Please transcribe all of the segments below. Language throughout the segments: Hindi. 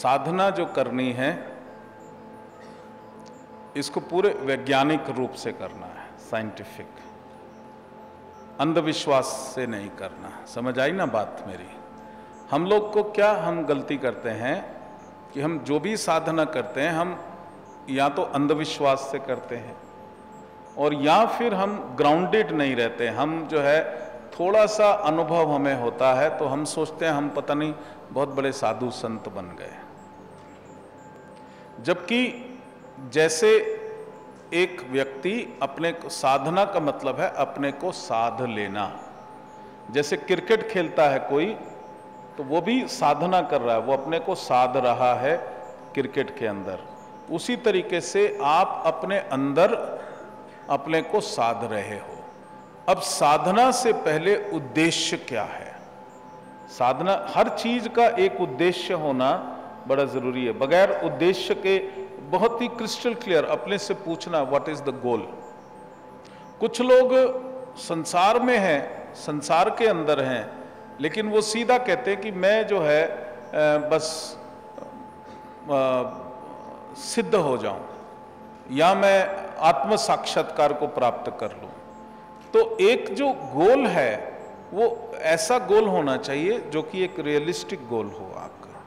साधना जो करनी है इसको पूरे वैज्ञानिक रूप से करना है, साइंटिफिक, अंधविश्वास से नहीं करना। समझ आई ना बात मेरी? हम लोग को क्या हम गलती करते हैं कि हम जो भी साधना करते हैं हम या तो अंधविश्वास से करते हैं और या फिर हम ग्राउंडेड नहीं रहते। हम जो है थोड़ा सा अनुभव हमें होता है तो हम सोचते हैं हम पता नहीं बहुत बड़े साधु संत बन गए, जबकि जैसे एक व्यक्ति अपने साधना का मतलब है अपने को साध लेना। जैसे क्रिकेट खेलता है कोई तो वो भी साधना कर रहा है, वो अपने को साध रहा है क्रिकेट के अंदर। उसी तरीके से आप अपने अंदर अपने को साध रहे हो। अब साधना से पहले उद्देश्य क्या है? साधना, हर चीज का एक उद्देश्य होना बड़ा जरूरी है। बगैर उद्देश्य के बहुत ही क्रिस्टल क्लियर अपने से पूछना व्हाट इज द गोल। कुछ लोग संसार में हैं, संसार के अंदर हैं, लेकिन वो सीधा कहते हैं कि मैं जो है बस सिद्ध हो जाऊं या मैं आत्म साक्षात्कार को प्राप्त कर लूं। तो एक जो गोल है वो ऐसा गोल होना चाहिए जो कि एक रियलिस्टिक गोल हो आपका।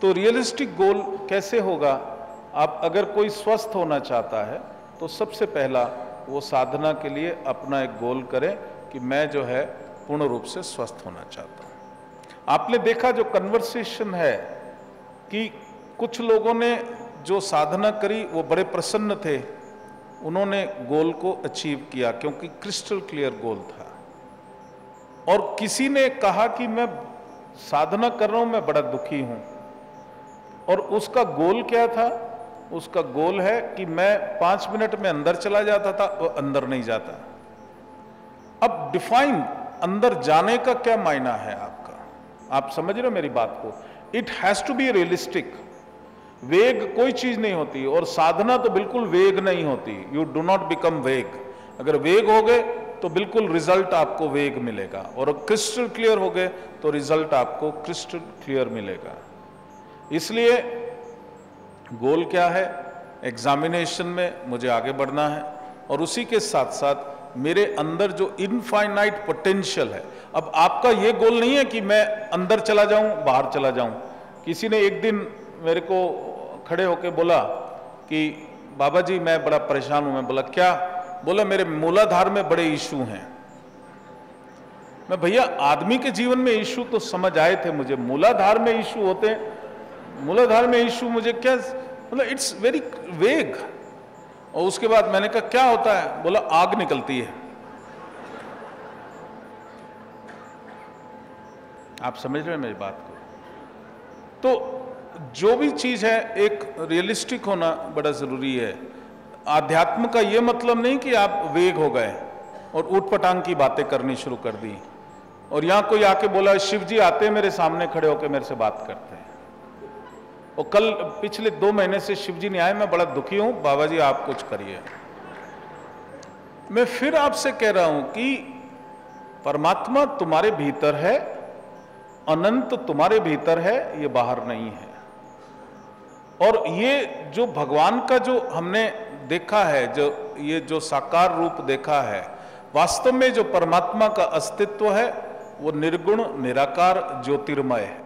तो रियलिस्टिक गोल कैसे होगा? आप अगर कोई स्वस्थ होना चाहता है तो सबसे पहला वो साधना के लिए अपना एक गोल करें कि मैं जो है पूर्ण रूप से स्वस्थ होना चाहता हूं। आपने देखा जो कन्वर्सेशन है कि कुछ लोगों ने जो साधना करी वो बड़े प्रसन्न थे, उन्होंने गोल को अचीव किया क्योंकि क्रिस्टल क्लियर गोल था। और किसी ने कहा कि मैं साधना कर रहा हूं, मैं बड़ा दुखी हूं, और उसका गोल क्या था? उसका गोल है कि मैं 5 मिनट में अंदर चला जाता था, वो अंदर नहीं जाता। अब डिफाइन अंदर जाने का क्या मायना है आपका? आप समझ रहे हो मेरी बात को? It has to be realistic. वेग कोई चीज नहीं होती और साधना तो बिल्कुल वेग नहीं होती। यू डू नॉट बिकम वेग। अगर वेग हो गए तो बिल्कुल रिजल्ट आपको वेग मिलेगा, और क्रिस्टल क्लियर हो गए तो रिजल्ट आपको क्रिस्टल क्लियर मिलेगा। इसलिए गोल क्या है? एग्जामिनेशन में मुझे आगे बढ़ना है और उसी के साथ साथ मेरे अंदर जो इनफाइनाइट पोटेंशियल है। अब आपका ये गोल नहीं है कि मैं अंदर चला जाऊं, बाहर चला जाऊं। किसी ने एक दिन मेरे को खड़े होकर बोला कि बाबा जी मैं बड़ा परेशान हूं। मैं बोला क्या? बोला मेरे मूलाधार में बड़े इशू हैं। मैं भैया आदमी के जीवन में इशू तो समझ आए थे मुझे, मूलाधार में इशू होते हैं, मूलाधार में इशू मुझे क्या, मतलब इट्स वेरी वेग। और उसके बाद मैंने कहा क्या होता है? बोला आग निकलती है। आप समझ रहे हैं मेरी बात को? तो जो भी चीज है एक रियलिस्टिक होना बड़ा जरूरी है। आध्यात्म का यह मतलब नहीं कि आप वेग हो गए और ऊटपटांग की बातें करनी शुरू कर दी, और यहां कोई आके बोला शिव जी आते हैं मेरे सामने खड़े होकर मेरे से बात करते हैं। और कल पिछले 2 महीने से शिव जी नहीं आए, मैं बड़ा दुखी हूं, बाबा जी आप कुछ करिए। मैं फिर आपसे कह रहा हूं कि परमात्मा तुम्हारे भीतर है, अनंत तुम्हारे भीतर है, ये बाहर नहीं है। और ये जो भगवान का जो हमने देखा है, जो ये जो साकार रूप देखा है, वास्तव में जो परमात्मा का अस्तित्व है वो निर्गुण निराकार ज्योतिर्मय है।